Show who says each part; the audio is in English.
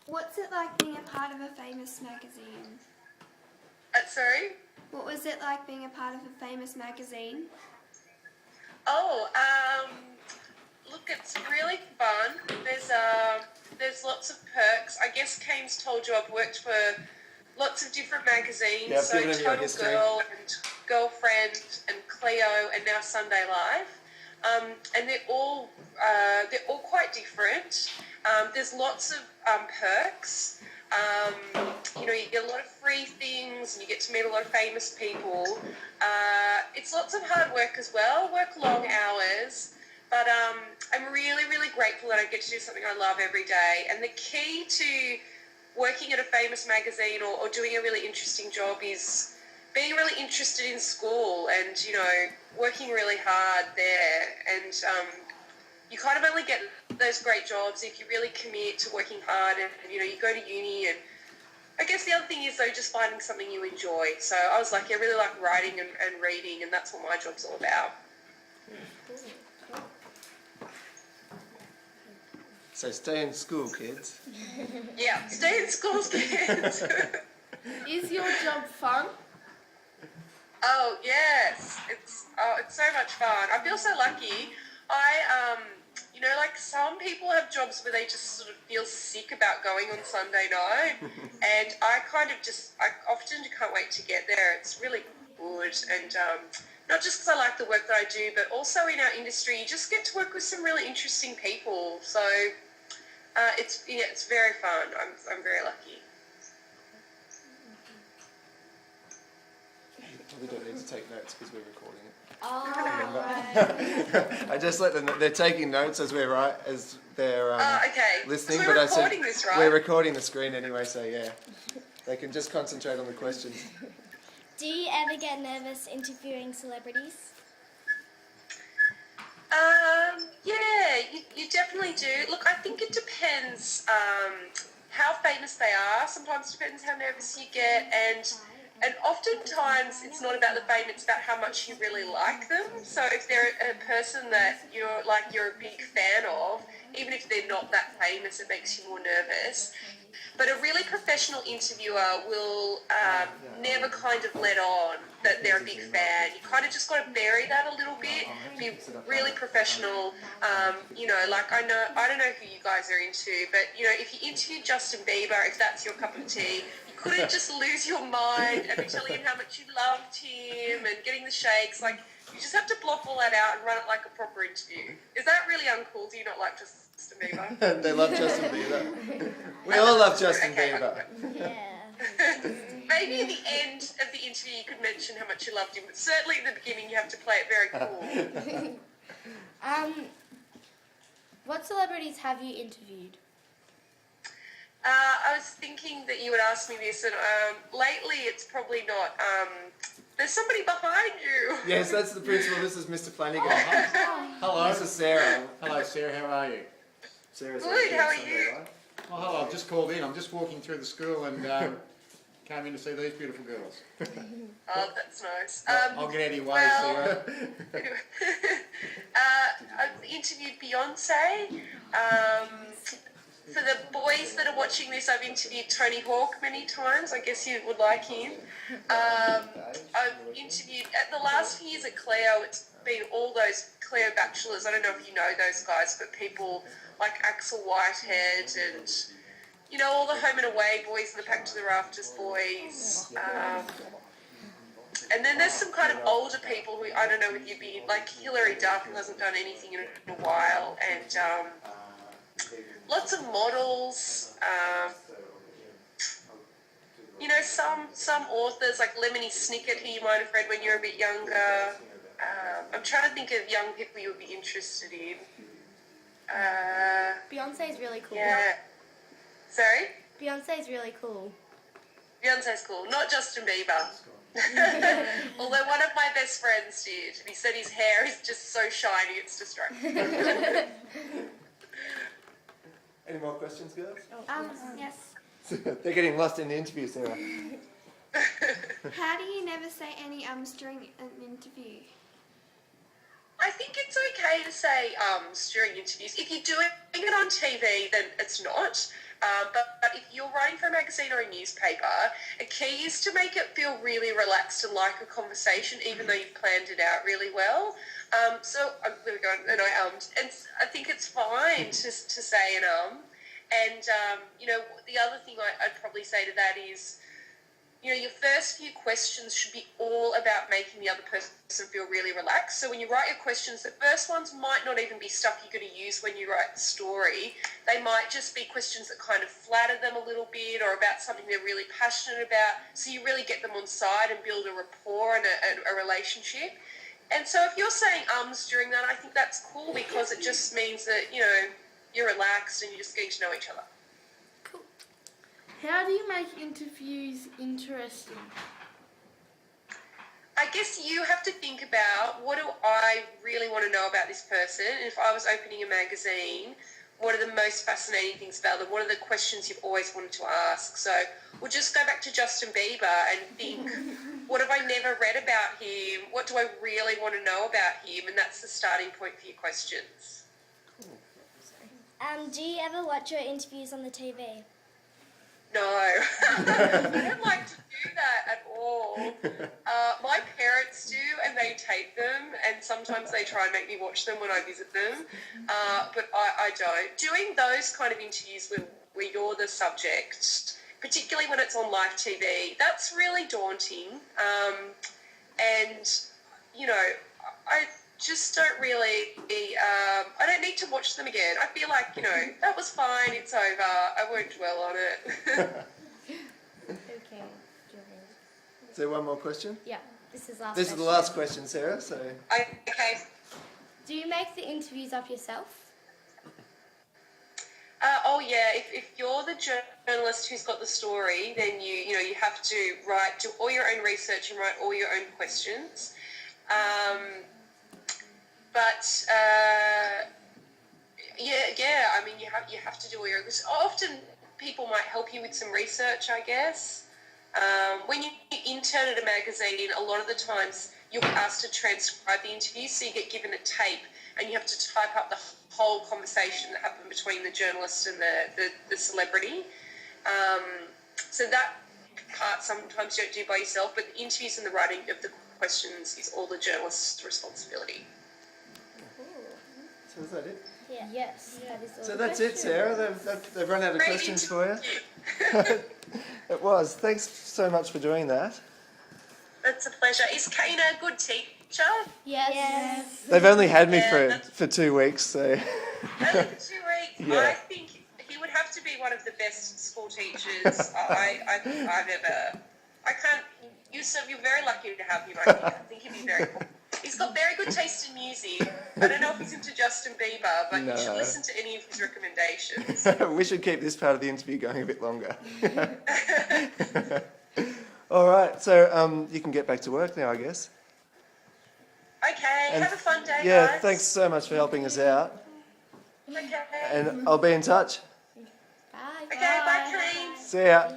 Speaker 1: What's it like being a part of a famous magazine?
Speaker 2: Sorry?
Speaker 1: What was it like being a part of a famous magazine?
Speaker 2: Oh, look, it's really fun. There's lots of perks. I guess Kane's told you I've worked for lots of different magazines.
Speaker 3: Yeah, I've
Speaker 2: so
Speaker 3: given him your
Speaker 2: Total
Speaker 3: history.
Speaker 2: Girl and Girlfriend and Cleo and now Sunday Live. And they're all quite different. There's lots of perks. You get a lot of free things and you get to meet a lot of famous people. It's lots of hard work as well, work long hours, but I'm really, really grateful that I get to do something I love every day. And the key to working at a famous magazine or doing a really interesting job is being really interested in school and, working really hard there. And you kind of only get those great jobs if you really commit to working hard and you go to uni. And I guess the other thing is, though, just finding something you enjoy. So I was lucky. I really like writing and reading, and that's what my job's all about.
Speaker 3: So stay in school, kids.
Speaker 2: Yeah, stay in school, kids.
Speaker 4: Is your job fun?
Speaker 2: Oh, yes. It's so much fun. I feel so lucky. Some people have jobs where they just sort of feel sick about going on Sunday night, and I often can't wait to get there. It's really good, and not just because I like the work that I do, but also in our industry, you just get to work with some really interesting people. So it's very fun. I'm very lucky.
Speaker 3: We don't need to take notes because we're recording it.
Speaker 4: Oh,
Speaker 3: I just let them know. They're taking notes as they're
Speaker 2: Okay.
Speaker 3: listening.
Speaker 2: So we're
Speaker 3: but I said
Speaker 2: recording this, right?
Speaker 3: we're recording the screen anyway, so yeah, they can just concentrate on the questions.
Speaker 5: Do you ever get nervous interviewing celebrities?
Speaker 2: Yeah, you definitely do. Look, I think it depends how famous they are. Sometimes it depends how nervous you get, and oftentimes it's not about the fame, it's about how much you really like them. So if they're a person that you're a big fan of, even if they're not that famous, it makes you more nervous. But a really professional interviewer will never kind of let on that they're a big fan. You kind of just got to bury that a little bit, be really professional. I don't know who you guys are into, but, if you interview Justin Bieber, if that's your cup of tea, you couldn't just lose your mind and be telling him how much you loved him and getting the shakes. You just have to block all that out and run it like a proper interview. Is that really uncool? Do you not like Justin Bieber?
Speaker 3: They love Justin Bieber. We all love Justin Bieber.
Speaker 5: Yeah.
Speaker 2: Maybe at the end of the interview you could mention how much you loved him, but certainly at the beginning you have to play it very cool.
Speaker 4: What celebrities have you interviewed?
Speaker 2: I was thinking that you would ask me this, and lately it's probably not. There's somebody behind you.
Speaker 3: Yes, that's the principal. This is Mr. Flanagan.
Speaker 6: Hello.
Speaker 3: This is Sarah.
Speaker 6: Hello, Sarah. How are you?
Speaker 3: Sarah's
Speaker 2: Good, how are
Speaker 3: Sunday
Speaker 2: you?
Speaker 3: Live.
Speaker 6: Oh, hello. I've just called in. I'm just walking through the school and came in to see these beautiful girls.
Speaker 2: Oh, that's nice.
Speaker 6: I'll get out of your way, Sarah.
Speaker 2: I've interviewed Beyonce. For the boys that are watching this, I've interviewed Tony Hawk many times. I guess you would like him. I've interviewed, at the last few years at Cleo, it's been all those Cleo bachelors. I don't know if you know those guys, but people like Axel Whitehead and, all the Home and Away boys and the Pack to the Rafters boys. And then there's some kind of older people who, I don't know if you'd be, like Hilary Duff, who hasn't done anything in a while, and lots of models, some authors like Lemony Snicket, who you might have read when you were a bit younger. I'm trying to think of young people you would be interested in.
Speaker 4: Beyonce's really cool.
Speaker 2: Yeah. Sorry?
Speaker 4: Beyonce's really cool.
Speaker 2: Beyonce's cool. Not Justin Bieber. Although one of my best friends did. He said his hair is just so shiny, it's distracting.
Speaker 3: Any more questions, girls?
Speaker 1: Yes.
Speaker 3: They're getting lost in the interview, Sarah.
Speaker 1: How do you never say any during an interview?
Speaker 2: I think it's okay to say during interviews. If you're doing it on TV, then it's not. But if you're writing for a magazine or a newspaper, a key is to make it feel really relaxed and like a conversation, even though you've planned it out really well. There we go, and I think it's fine to say an. And, the other thing I'd probably say to that is, your first few questions should be all about making the other person feel really relaxed. So when you write your questions, the first ones might not even be stuff you're going to use when you write the story. They might just be questions that kind of flatter them a little bit or about something they're really passionate about. So you really get them on side and build a rapport and a relationship. And so if you're saying during that, I think that's cool because it just means that, you're relaxed and you're just getting to know each other.
Speaker 7: How do you make interviews interesting?
Speaker 2: I guess you have to think about, what do I really want to know about this person? And if I was opening a magazine, what are the most fascinating things about them? What are the questions you've always wanted to ask? So we'll just go back to Justin Bieber and think, what have I never read about him? What do I really want to know about him? And that's the starting point for your questions.
Speaker 5: Do you ever watch your interviews on the TV?
Speaker 2: No, I don't like to do that at all. My parents do, and they tape them, and sometimes they try and make me watch them when I visit them, but I don't. Doing those kind of interviews where you're the subject, particularly when it's on live TV, that's really daunting. I just don't really, I don't need to watch them again. I feel like, that was fine, it's over, I won't dwell on it.
Speaker 4: Okay.
Speaker 3: Is there one more question?
Speaker 4: Yeah, this is last.
Speaker 3: This is the last question, Sarah. So
Speaker 2: Okay.
Speaker 4: Do you make the interviews up yourself?
Speaker 2: If you're the journalist who's got the story, then you have to do all your own research and write all your own questions. You have to do all your. Often people might help you with some research, I guess. When you intern at a magazine, a lot of the times you'll be asked to transcribe the interview, so you get given a tape and you have to type up the whole conversation that happened between the journalist and the celebrity. So that part sometimes you don't do by yourself, but the interviews and the writing of the questions is all the journalist's responsibility.
Speaker 3: So is that it?
Speaker 5: Yeah.
Speaker 4: Yes, that is all.
Speaker 3: So
Speaker 4: the
Speaker 3: that's it,
Speaker 4: questions.
Speaker 3: Sarah. They've run out of
Speaker 2: Great
Speaker 3: questions for you.
Speaker 2: interview.
Speaker 3: It was. Thanks so much for doing that.
Speaker 2: That's a pleasure. Is Kane a good teacher?
Speaker 4: Yes.
Speaker 3: They've only had me
Speaker 2: Yeah,
Speaker 3: for 2 weeks, so
Speaker 2: Only for 2 weeks.
Speaker 3: Yeah.
Speaker 2: I think he would have to be one of the best school teachers I've ever. I can't. You're very lucky to have him. I think he'd be very cool. He's got very good taste in music. I don't know if he's into Justin Bieber, but you should
Speaker 3: No.
Speaker 2: listen to any of his recommendations.
Speaker 3: we should keep this part of the interview going a bit longer. All right, so you can get back to work now, I guess.
Speaker 2: Okay,
Speaker 3: And
Speaker 2: have a fun day,
Speaker 3: Yeah,
Speaker 2: guys.
Speaker 3: thanks so much for helping us out,
Speaker 2: Okay.
Speaker 3: and I'll be in touch.
Speaker 4: Bye.
Speaker 2: Okay, bye, Kane.
Speaker 3: See ya.